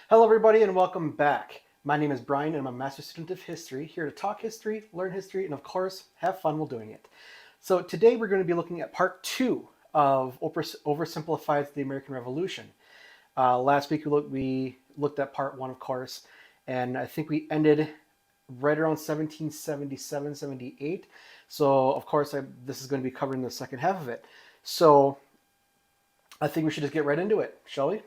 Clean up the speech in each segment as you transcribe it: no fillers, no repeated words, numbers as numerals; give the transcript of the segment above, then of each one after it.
Hello, everybody, and welcome back. My name is Brian, and I'm a master's student of history, here to talk history, learn history, and of course, have fun while doing it. So today we're going to be looking at part two of Oversimplified The American Revolution. Last week we looked at part one, of course, and I think we ended right around 1777, 78. So, of course, this is going to be covering the second half of it. So I think we should just get right into it, shall we?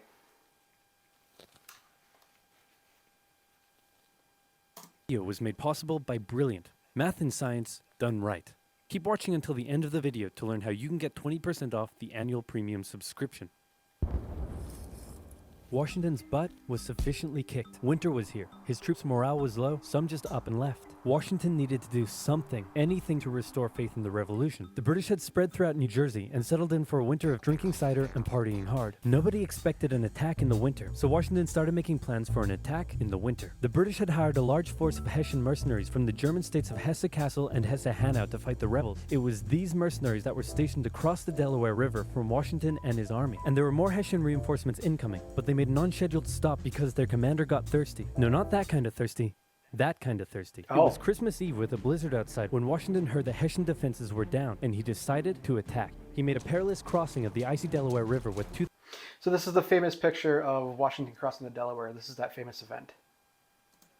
Video was made possible by brilliant math and science done right. Keep watching until the end of the video to learn how you can get 20% off the annual premium subscription. Washington's butt was sufficiently kicked. Winter was here. His troops' morale was low, some just up and left. Washington needed to do something, anything to restore faith in the revolution. The British had spread throughout New Jersey and settled in for a winter of drinking cider and partying hard. Nobody expected an attack in the winter, so Washington started making plans for an attack in the winter. The British had hired a large force of Hessian mercenaries from the German states of Hesse-Kassel and Hesse-Hanau to fight the rebels. It was these mercenaries that were stationed across the Delaware River from Washington and his army. And there were more Hessian reinforcements incoming, but they made an unscheduled stop because their commander got thirsty. No, not that kind of thirsty. That kind of thirsty. It was Christmas Eve with a blizzard outside when Washington heard the Hessian defenses were down, and he decided to attack. He made a perilous crossing of the icy Delaware River with So this is the famous picture of Washington crossing the Delaware. This is that famous event.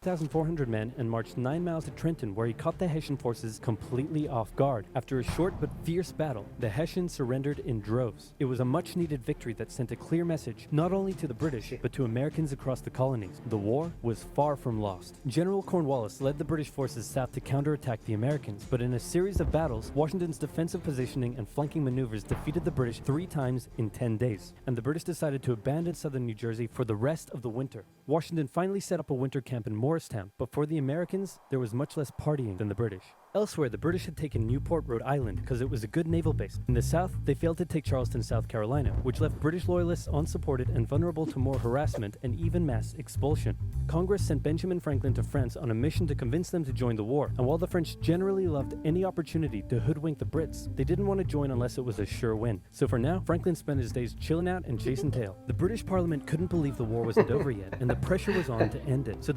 2,400 men and marched 9 miles to Trenton, where he caught the Hessian forces completely off guard. After a short but fierce battle, the Hessians surrendered in droves. It was a much-needed victory that sent a clear message, not only to the British, but to Americans across the colonies. The war was far from lost. General Cornwallis led the British forces south to counterattack the Americans, but in a series of battles, Washington's defensive positioning and flanking maneuvers defeated the British 3 times in 10 days, and the British decided to abandon southern New Jersey for the rest of the winter. Washington finally set up a winter camp in Morristown, but for the Americans, there was much less partying than the British. Elsewhere, the British had taken Newport, Rhode Island, because it was a good naval base. In the south, they failed to take Charleston, South Carolina, which left British loyalists unsupported and vulnerable to more harassment and even mass expulsion. Congress sent Benjamin Franklin to France on a mission to convince them to join the war, and while the French generally loved any opportunity to hoodwink the Brits, they didn't want to join unless it was a sure win. So for now, Franklin spent his days chilling out and chasing tail. The British Parliament couldn't believe the war wasn't over yet, and the pressure was on to end it. So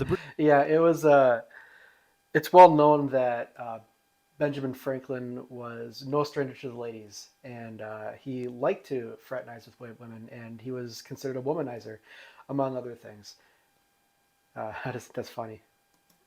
it's well known that Benjamin Franklin was no stranger to the ladies, and he liked to fraternize with white women, and he was considered a womanizer, among other things. That's funny.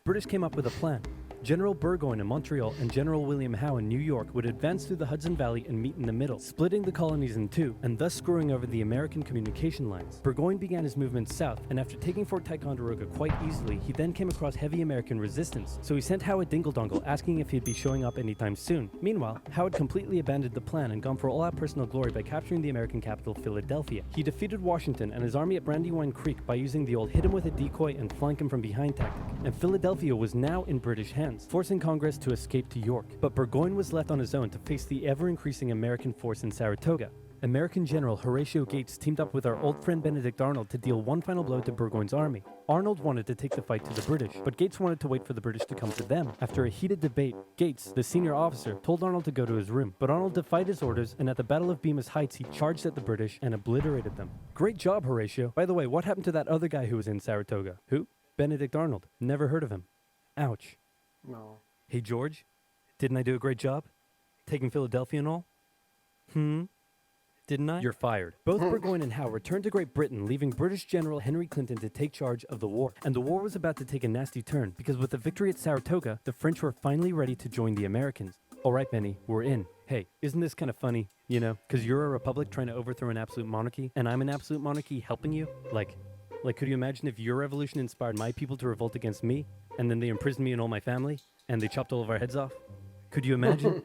British came up with a plan. General Burgoyne in Montreal and General William Howe in New York would advance through the Hudson Valley and meet in the middle, splitting the colonies in two, and thus screwing over the American communication lines. Burgoyne began his movement south, and after taking Fort Ticonderoga quite easily, he then came across heavy American resistance, so he sent Howe a dingle-dongle asking if he'd be showing up anytime soon. Meanwhile, Howe had completely abandoned the plan and gone for all-out personal glory by capturing the American capital, Philadelphia. He defeated Washington and his army at Brandywine Creek by using the old hit him with a decoy and flank him from behind tactic, and Philadelphia was now in British hands, forcing Congress to escape to York. But Burgoyne was left on his own to face the ever-increasing American force in Saratoga. American General Horatio Gates teamed up with our old friend Benedict Arnold to deal one final blow to Burgoyne's army. Arnold wanted to take the fight to the British, but Gates wanted to wait for the British to come to them. After a heated debate, Gates, the senior officer, told Arnold to go to his room, but Arnold defied his orders, and at the Battle of Bemis Heights, he charged at the British and obliterated them. Great job, Horatio. By the way, what happened to that other guy who was in Saratoga? Who? Benedict Arnold. Never heard of him. Ouch. No. Hey, George, didn't I do a great job? Taking Philadelphia and all? Didn't I? You're fired. Both Burgoyne and Howe returned to Great Britain, leaving British General Henry Clinton to take charge of the war. And the war was about to take a nasty turn, because with the victory at Saratoga, the French were finally ready to join the Americans. All right, Benny, we're in. Hey, isn't this kind of funny? You know, because you're a republic trying to overthrow an absolute monarchy, and I'm an absolute monarchy helping you? Like, could you imagine if your revolution inspired my people to revolt against me, and then they imprisoned me and all my family, and they chopped all of our heads off? Could you imagine?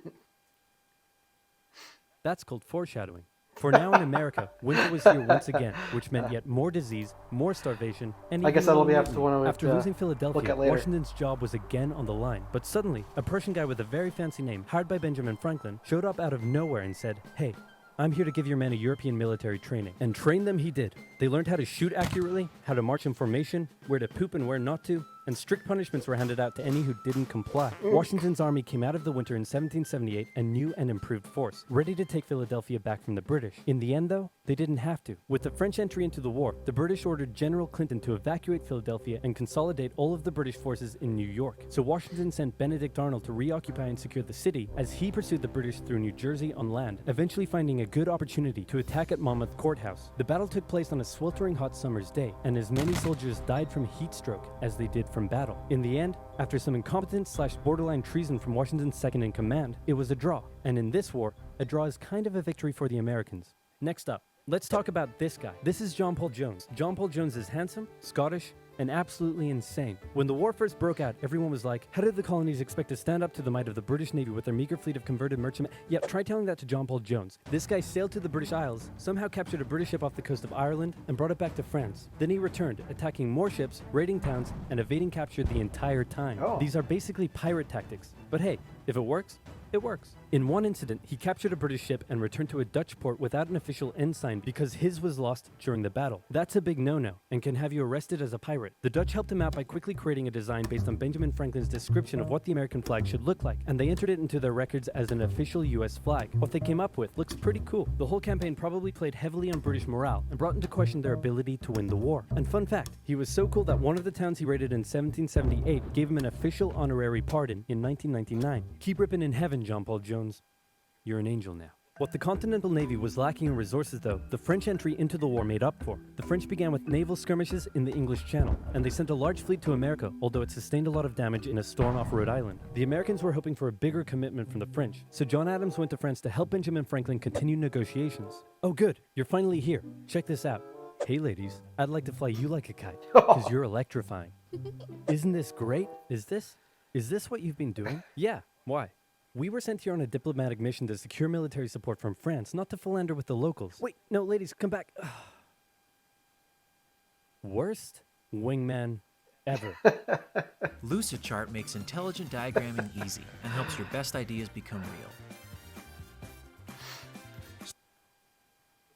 That's called foreshadowing. For now in America, winter was here once again, which meant yet more disease, more starvation, and I guess that'll be after after losing Philadelphia, later. Washington's job was again on the line. But suddenly, a Prussian guy with a very fancy name, hired by Benjamin Franklin, showed up out of nowhere and said, "Hey, I'm here to give your men a European military training." And train them he did. They learned how to shoot accurately, how to march in formation, where to poop and where not to, and strict punishments were handed out to any who didn't comply. Washington's army came out of the winter in 1778 a new and improved force, ready to take Philadelphia back from the British. In the end, though, they didn't have to. With the French entry into the war, the British ordered General Clinton to evacuate Philadelphia and consolidate all of the British forces in New York. So Washington sent Benedict Arnold to reoccupy and secure the city as he pursued the British through New Jersey on land, eventually finding a good opportunity to attack at Monmouth Courthouse. The battle took place on a sweltering hot summer's day, and as many soldiers died from heat stroke as they did from battle. In the end, after some incompetence/borderline treason from Washington's second in command, it was a draw. And in this war, a draw is kind of a victory for the Americans. Next up, let's talk about this guy. This is John Paul Jones. John Paul Jones is handsome, Scottish, and absolutely insane. When the war first broke out, everyone was like, how did the colonies expect to stand up to the might of the British Navy with their meager fleet of converted merchantmen? Yep, try telling that to John Paul Jones. This guy sailed to the British Isles, somehow captured a British ship off the coast of Ireland, and brought it back to France. Then he returned, attacking more ships, raiding towns, and evading capture the entire time. Oh. These are basically pirate tactics. But hey, if it works, it works. In one incident, he captured a British ship and returned to a Dutch port without an official ensign because his was lost during the battle. That's a big no-no and can have you arrested as a pirate. The Dutch helped him out by quickly creating a design based on Benjamin Franklin's description of what the American flag should look like, and they entered it into their records as an official US flag. What they came up with looks pretty cool. The whole campaign probably played heavily on British morale and brought into question their ability to win the war. And fun fact, he was so cool that one of the towns he raided in 1778 gave him an official honorary pardon in 1999. Keep ripping in heaven, John Paul Jones. You're an angel now. What the Continental Navy was lacking in resources, though, the French entry into the war made up for. The French began with naval skirmishes in the English Channel, and they sent a large fleet to America, although it sustained a lot of damage in a storm off Rhode Island. The Americans were hoping for a bigger commitment from the French, so John Adams went to France to help Benjamin Franklin continue negotiations. Oh good, you're finally here. Check this out. Hey ladies, I'd like to fly you like a kite, because you're electrifying. Isn't this great? Is this what you've been doing? Yeah, why? We were sent here on a diplomatic mission to secure military support from France, not to philander with the locals. Wait, no, ladies, come back. Worst wingman ever. Lucidchart makes intelligent diagramming easy and helps your best ideas become real.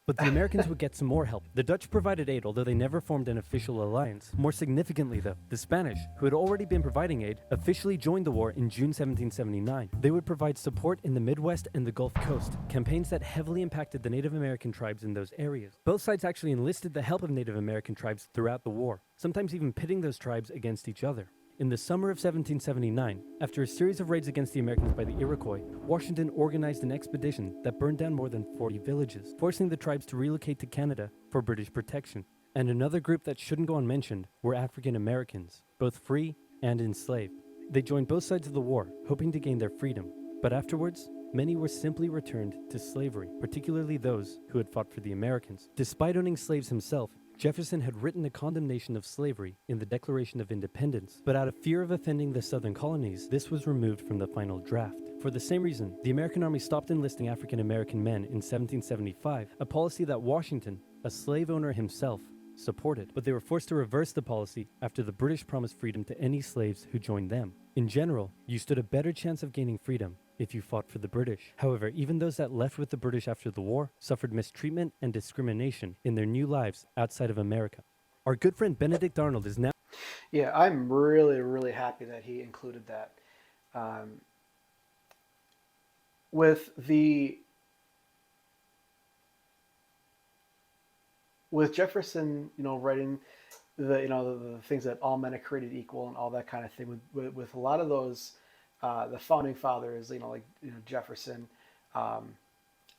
But the Americans would get some more help. The Dutch provided aid, although they never formed an official alliance. More significantly, though, the Spanish, who had already been providing aid, officially joined the war in June 1779. They would provide support in the Midwest and the Gulf Coast, campaigns that heavily impacted the Native American tribes in those areas. Both sides actually enlisted the help of Native American tribes throughout the war, sometimes even pitting those tribes against each other. In the summer of 1779, after a series of raids against the Americans by the Iroquois, Washington organized an expedition that burned down more than 40 villages, forcing the tribes to relocate to Canada for British protection. And another group that shouldn't go unmentioned were African Americans, both free and enslaved. They joined both sides of the war, hoping to gain their freedom. But afterwards, many were simply returned to slavery, particularly those who had fought for the Americans. Despite owning slaves himself, Jefferson had written a condemnation of slavery in the Declaration of Independence, but out of fear of offending the southern colonies, this was removed from the final draft. For the same reason, the American Army stopped enlisting African American men in 1775, a policy that Washington, a slave owner himself, supported. But they were forced to reverse the policy after the British promised freedom to any slaves who joined them. In general, you stood a better chance of gaining freedom if you fought for the British. However, even those that left with the British after the war suffered mistreatment and discrimination in their new lives outside of America. Our good friend Benedict Arnold is now... Yeah, I'm really, really happy that he included that. With Jefferson, writing the things that all men are created equal and all that kind of thing. With a lot of those, the founding fathers, Jefferson,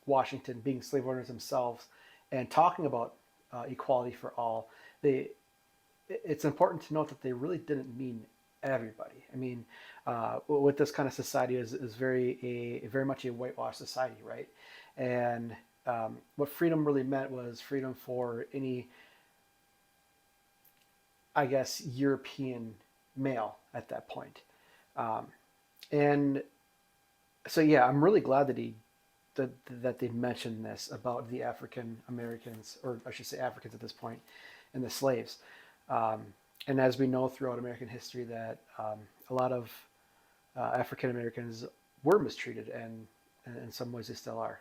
Washington, being slave owners themselves, and talking about equality for all, it's important to note that they really didn't mean everybody. I mean, what this kind of society is very much a whitewashed society, right? And what freedom really meant was freedom for any, I guess, European male at that point. And so, yeah, I'm really glad that they mentioned this about the African Americans, or I should say Africans at this point, and the slaves. And as we know throughout American history, that a lot of African Americans were mistreated, and in some ways they still are.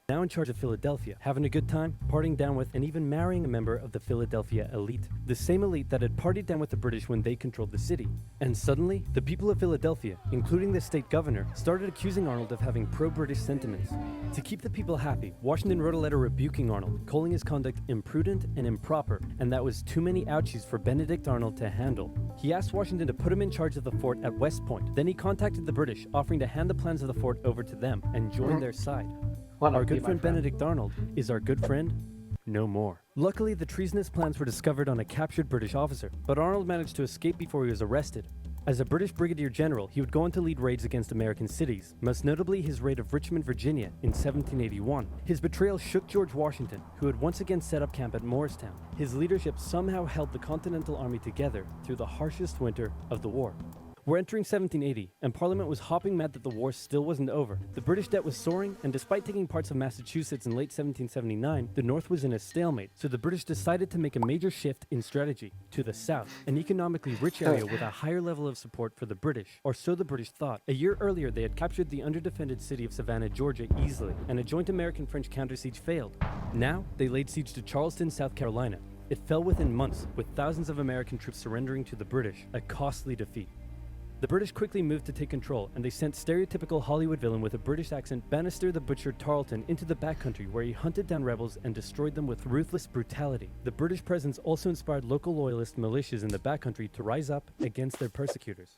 now in charge of Philadelphia, having a good time, partying down with, and even marrying a member of the Philadelphia elite. The same elite that had partied down with the British when they controlled the city. And suddenly, the people of Philadelphia, including the state governor, started accusing Arnold of having pro-British sentiments. To keep the people happy, Washington wrote a letter rebuking Arnold, calling his conduct imprudent and improper, and that was too many ouchies for Benedict Arnold to handle. He asked Washington to put him in charge of the fort at West Point. Then he contacted the British, offering to hand the plans of the fort over to them and join their side. Our good friend Benedict Arnold is our good friend no more. Luckily, the treasonous plans were discovered on a captured British officer, but Arnold managed to escape before he was arrested. As a British brigadier general, he would go on to lead raids against American cities, most notably his raid of Richmond, Virginia in 1781. His betrayal shook George Washington, who had once again set up camp at Morristown. His leadership somehow held the Continental Army together through the harshest winter of the war. We're entering 1780, and Parliament was hopping mad that the war still wasn't over. The British debt was soaring, and despite taking parts of Massachusetts in late 1779, the North was in a stalemate, so the British decided to make a major shift in strategy to the South, an economically rich area with a higher level of support for the British, or so the British thought. A year earlier, they had captured the underdefended city of Savannah, Georgia easily, and a joint American-French counter-siege failed. Now, they laid siege to Charleston, South Carolina. It fell within months, with thousands of American troops surrendering to the British, a costly defeat. The British quickly moved to take control, and they sent stereotypical Hollywood villain with a British accent Bannister the Butcher Tarleton into the backcountry, where he hunted down rebels and destroyed them with ruthless brutality. The British presence also inspired local loyalist militias in the backcountry to rise up against their persecutors.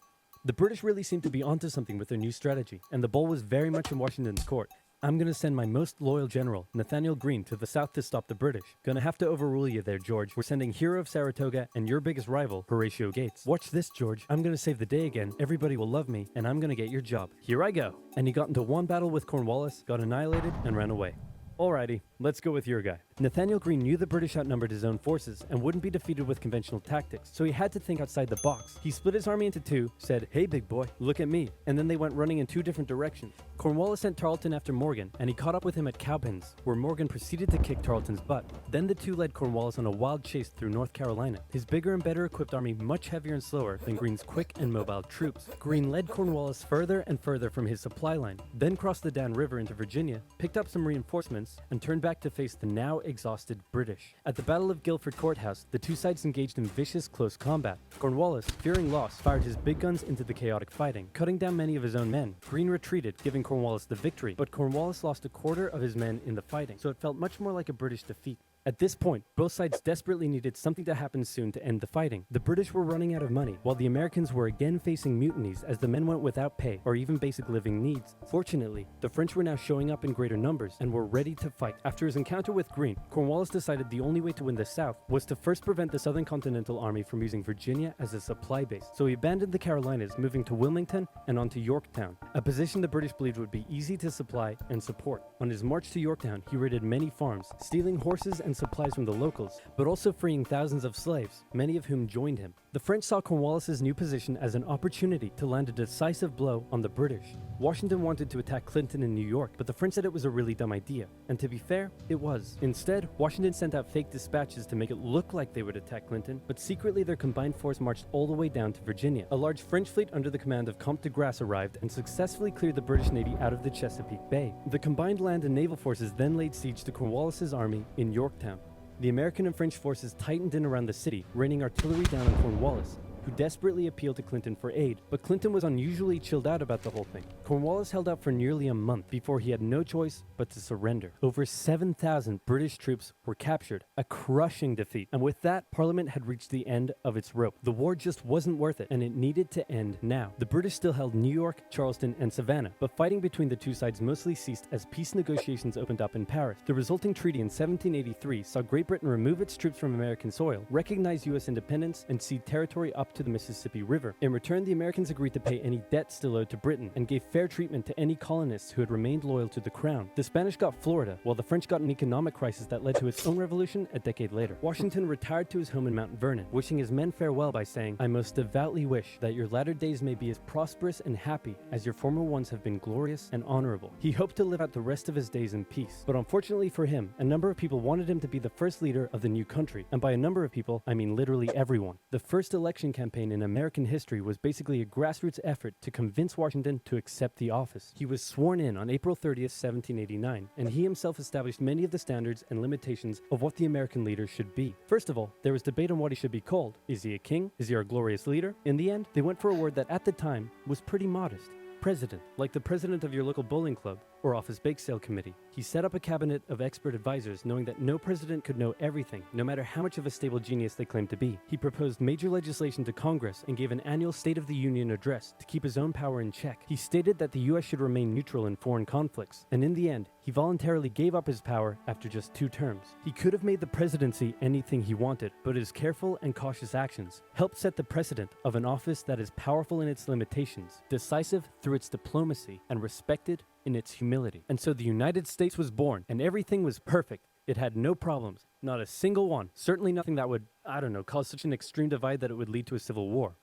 The British really seemed to be onto something with their new strategy, and the ball was very much in Washington's court. I'm gonna send my most loyal general, Nathaniel Greene, to the south to stop the British. Gonna have to overrule you there, George. We're sending Hero of Saratoga and your biggest rival, Horatio Gates. Watch this, George. I'm gonna save the day again, everybody will love me, and I'm gonna get your job. Here I go. And he got into one battle with Cornwallis, got annihilated, and ran away. Alrighty, let's go with your guy. Nathaniel Greene knew the British outnumbered his own forces and wouldn't be defeated with conventional tactics, so he had to think outside the box. He split his army into two, said, "Hey big boy, look at me," and then they went running in two different directions. Cornwallis sent Tarleton after Morgan, and he caught up with him at Cowpens, where Morgan proceeded to kick Tarleton's butt. Then the two led Cornwallis on a wild chase through North Carolina, his bigger and better equipped army much heavier and slower than Greene's quick and mobile troops. Greene led Cornwallis further and further from his supply line, then crossed the Dan River into Virginia, picked up some reinforcements, and turned back to face the now exhausted British. At the Battle of Guilford Courthouse, the two sides engaged in vicious close combat. Cornwallis, fearing loss, fired his big guns into the chaotic fighting, cutting down many of his own men. Greene retreated, giving Cornwallis the victory, but Cornwallis lost a quarter of his men in the fighting, so it felt much more like a British defeat. At this point, both sides desperately needed something to happen soon to end the fighting. The British were running out of money, while the Americans were again facing mutinies as the men went without pay or even basic living needs. Fortunately, the French were now showing up in greater numbers and were ready to fight. After his encounter with Greene, Cornwallis decided the only way to win the South was to first prevent the Southern Continental Army from using Virginia as a supply base. So he abandoned the Carolinas, moving to Wilmington and on to Yorktown, a position the British believed would be easy to supply and support. On his march to Yorktown, he raided many farms, stealing horses and supplies from the locals, but also freeing thousands of slaves, many of whom joined him. The French saw Cornwallis's new position as an opportunity to land a decisive blow on the British. Washington wanted to attack Clinton in New York, but the French said it was a really dumb idea. And to be fair, it was. Instead, Washington sent out fake dispatches to make it look like they would attack Clinton, but secretly their combined force marched all the way down to Virginia. A large French fleet under the command of Comte de Grasse arrived and successfully cleared the British Navy out of the Chesapeake Bay. The combined land and naval forces then laid siege to Cornwallis's army in Yorktown. The American and French forces tightened in around the city, raining artillery down on Cornwallis, who desperately appealed to Clinton for aid, but Clinton was unusually chilled out about the whole thing. Cornwallis held out for nearly a month before he had no choice but to surrender. Over 7,000 British troops were captured, a crushing defeat, and with that, Parliament had reached the end of its rope. The war just wasn't worth it, and it needed to end now. The British still held New York, Charleston, and Savannah, but fighting between the two sides mostly ceased as peace negotiations opened up in Paris. The resulting treaty in 1783 saw Great Britain remove its troops from American soil, recognize U.S. independence, and cede territory up to the Mississippi River. In return, the Americans agreed to pay any debt still owed to Britain and gave fair treatment to any colonists who had remained loyal to the crown. The Spanish got Florida, while the French got an economic crisis that led to its own revolution a decade later. Washington retired to his home in Mount Vernon, wishing his men farewell by saying, "I most devoutly wish that your latter days may be as prosperous and happy as your former ones have been glorious and honorable." He hoped to live out the rest of his days in peace, but unfortunately for him, a number of people wanted him to be the first leader of the new country, and by a number of people, I mean literally everyone. The first election campaign in American history was basically a grassroots effort to convince Washington to accept the office. He was sworn in on April 30th, 1789, and he himself established many of the standards and limitations of what the American leader should be. First of all, there was debate on what he should be called. Is he a king? Is he our glorious leader? In the end, they went for a word that at the time was pretty modest. President, like the president of your local bowling club or office bake sale committee. He set up a cabinet of expert advisors, knowing that no president could know everything, no matter how much of a stable genius they claimed to be. He proposed major legislation to Congress and gave an annual State of the Union address to keep his own power in check. He stated that the U.S. should remain neutral in foreign conflicts, and in the end, he voluntarily gave up his power after just 2 terms. He could have made the presidency anything he wanted, but his careful and cautious actions helped set the precedent of an office that is powerful in its limitations, decisive through its diplomacy, and respected in its humility. And so the United States was born, and everything was perfect. It had no problems, not a single one. Certainly nothing that would, cause such an extreme divide that it would lead to a civil war.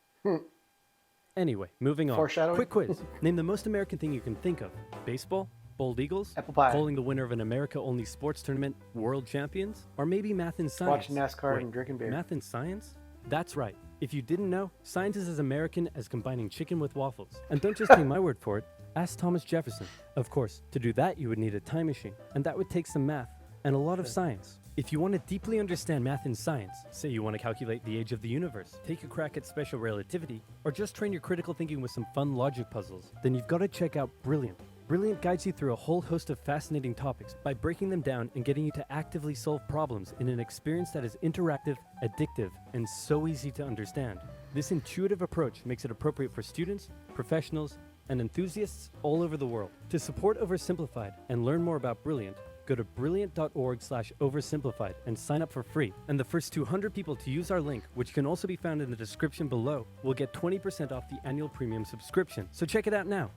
Anyway, moving on. Foreshadowing? Quick quiz. Name the most American thing you can think of. Baseball? Bald Eagles? Apple pie. Calling the winner of an America-only sports tournament world champions? Or maybe math and science? Watching NASCAR Wait, and drinking beer. Math and science? That's right. If you didn't know, science is as American as combining chicken with waffles. And don't just take my word for it. Ask Thomas Jefferson. Of course, to do that you would need a time machine, and that would take some math and a lot of science. If you want to deeply understand math and science, say you want to calculate the age of the universe, take a crack at special relativity, or just train your critical thinking with some fun logic puzzles, then you've got to check out Brilliant. Brilliant guides you through a whole host of fascinating topics by breaking them down and getting you to actively solve problems in an experience that is interactive, addictive, and so easy to understand. This intuitive approach makes it appropriate for students, professionals, and enthusiasts all over the world. To support Oversimplified and learn more about Brilliant, go to brilliant.org/oversimplified and sign up for free. And the first 200 people to use our link, which can also be found in the description below, will get 20% off the annual premium subscription. So check it out now.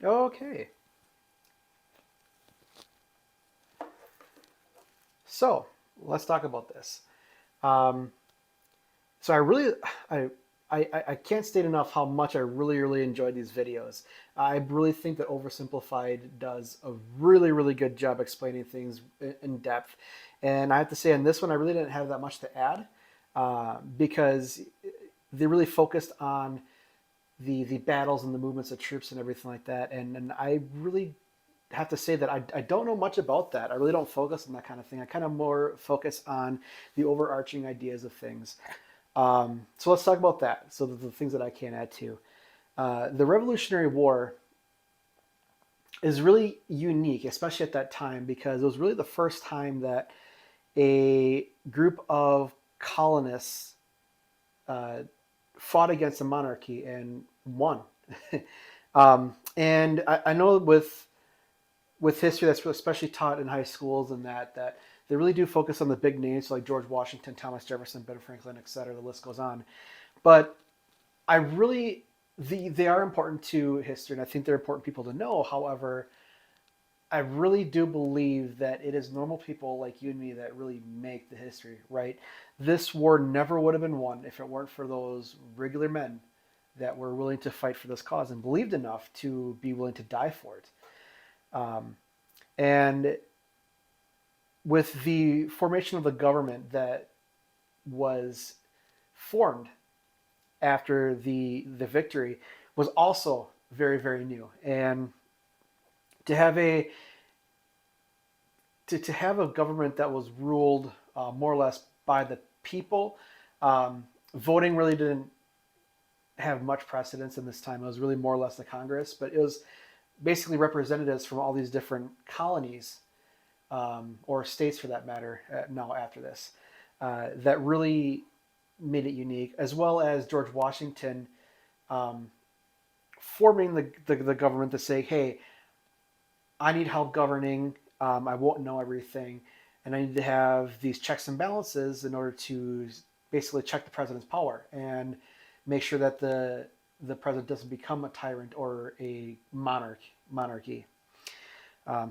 Okay. So let's talk about this. So I can't state enough how much I really enjoyed these videos. I really think that Oversimplified does a really good job explaining things in depth. And I have to say, on this one, I really didn't have that much to add because they really focused on the battles and the movements of troops and everything like that. And I really have to say that I don't know much about that. I really don't focus on that kind of thing. I kind of more focus on the overarching ideas of things. So let's talk about that. So the things that I can add to. The Revolutionary War is really unique, especially at that time, because it was really the first time that a group of colonists fought against a monarchy and won. And I know with history that's especially taught in high schools and that they really do focus on the big names like George Washington, Thomas Jefferson, Ben Franklin, etc. The list goes on. But they are important to history, and I think they're important people to know. However, I really do believe that it is normal people like you and me that really make the history, right? This war never would have been won if it weren't for those regular men that were willing to fight for this cause and believed enough to be willing to die for it. And with the formation of the government that was formed after the victory was also very new. And to have a government that was ruled more or less by the people, voting really didn't have much precedence in this time. It was really more or less the Congress, but it was basically representatives from all these different colonies or states for that matter now after this that really made it unique, as well as George Washington forming the government to say, hey, I need help governing, I won't know everything, and I need to have these checks and balances in order to basically check the president's power and make sure that the president doesn't become a tyrant or a monarchy.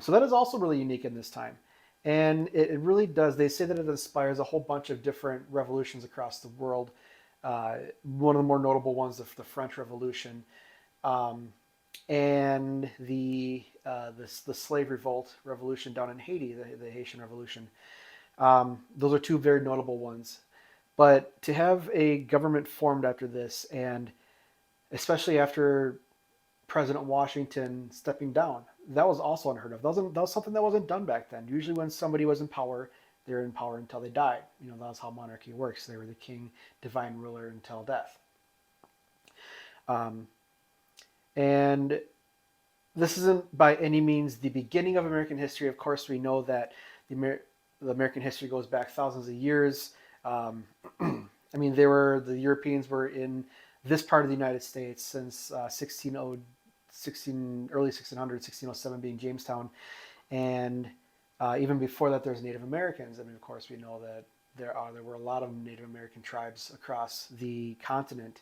So that is also really unique in this time. And it really does. They say that it inspires a whole bunch of different revolutions across the world. One of the more notable ones, the French Revolution, and the slave revolt revolution down in Haiti, the Haitian Revolution. Those are two very notable ones. But to have a government formed after this, and especially after President Washington stepping down, that was also unheard of. That was something that wasn't done back then. Usually, when somebody was in power, they were in power until they died. That was how monarchy works. They were the king, divine ruler until death. Um, and this isn't by any means the beginning of American history. Of course, we know that the American history goes back thousands of years. I mean, the Europeans were in this part of the United States since early 1600, 1607 being Jamestown. And even before that, there's Native Americans. I mean, of course, we know that there were a lot of Native American tribes across the continent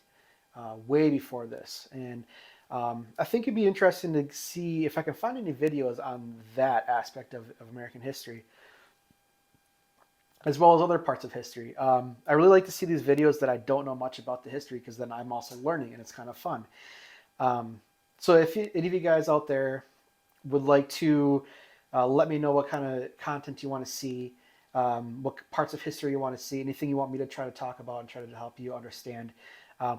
way before this. And I think it'd be interesting to see if I can find any videos on that aspect of American history, as well as other parts of history. I really like to see these videos that I don't know much about the history, because then I'm also learning and it's kind of fun. So if any of you guys out there would like to let me know what kind of content you want to see, what parts of history you want to see, anything you want me to try to talk about and try to help you understand,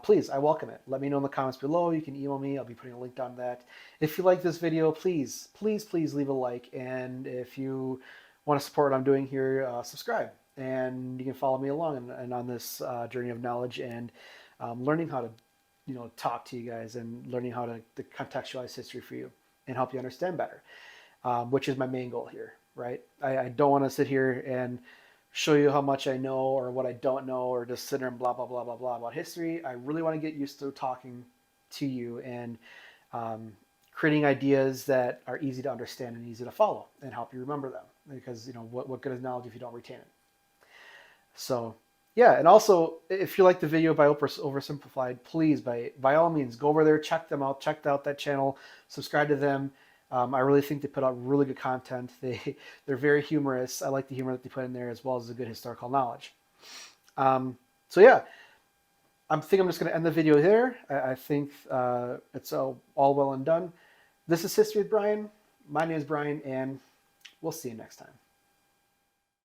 please, I welcome it. Let me know in the comments below. You can email me. I'll be putting a link down that. If you like this video, please, please, please leave a like. And if you want to support what I'm doing here, subscribe. And you can follow me along and on this journey of knowledge and learning how to talk to you guys, and learning how to contextualize history for you and help you understand better, which is my main goal here, right? I don't want to sit here and show you how much I know or what I don't know, or just sit there and blah, blah, blah, blah, blah about history. I really want to get used to talking to you and creating ideas that are easy to understand and easy to follow and help you remember them, because what good is knowledge if you don't retain it? So yeah, and also, if you like the video by Oversimplified, please, by all means, go over there, check them out, check out that channel, subscribe to them. I really think they put out really good content. They're very humorous. I like the humor that they put in there, as well as the good historical knowledge. So yeah, I think I'm just going to end the video there. I think it's all well and done. This is History with Brian. My name is Brian, and we'll see you next time.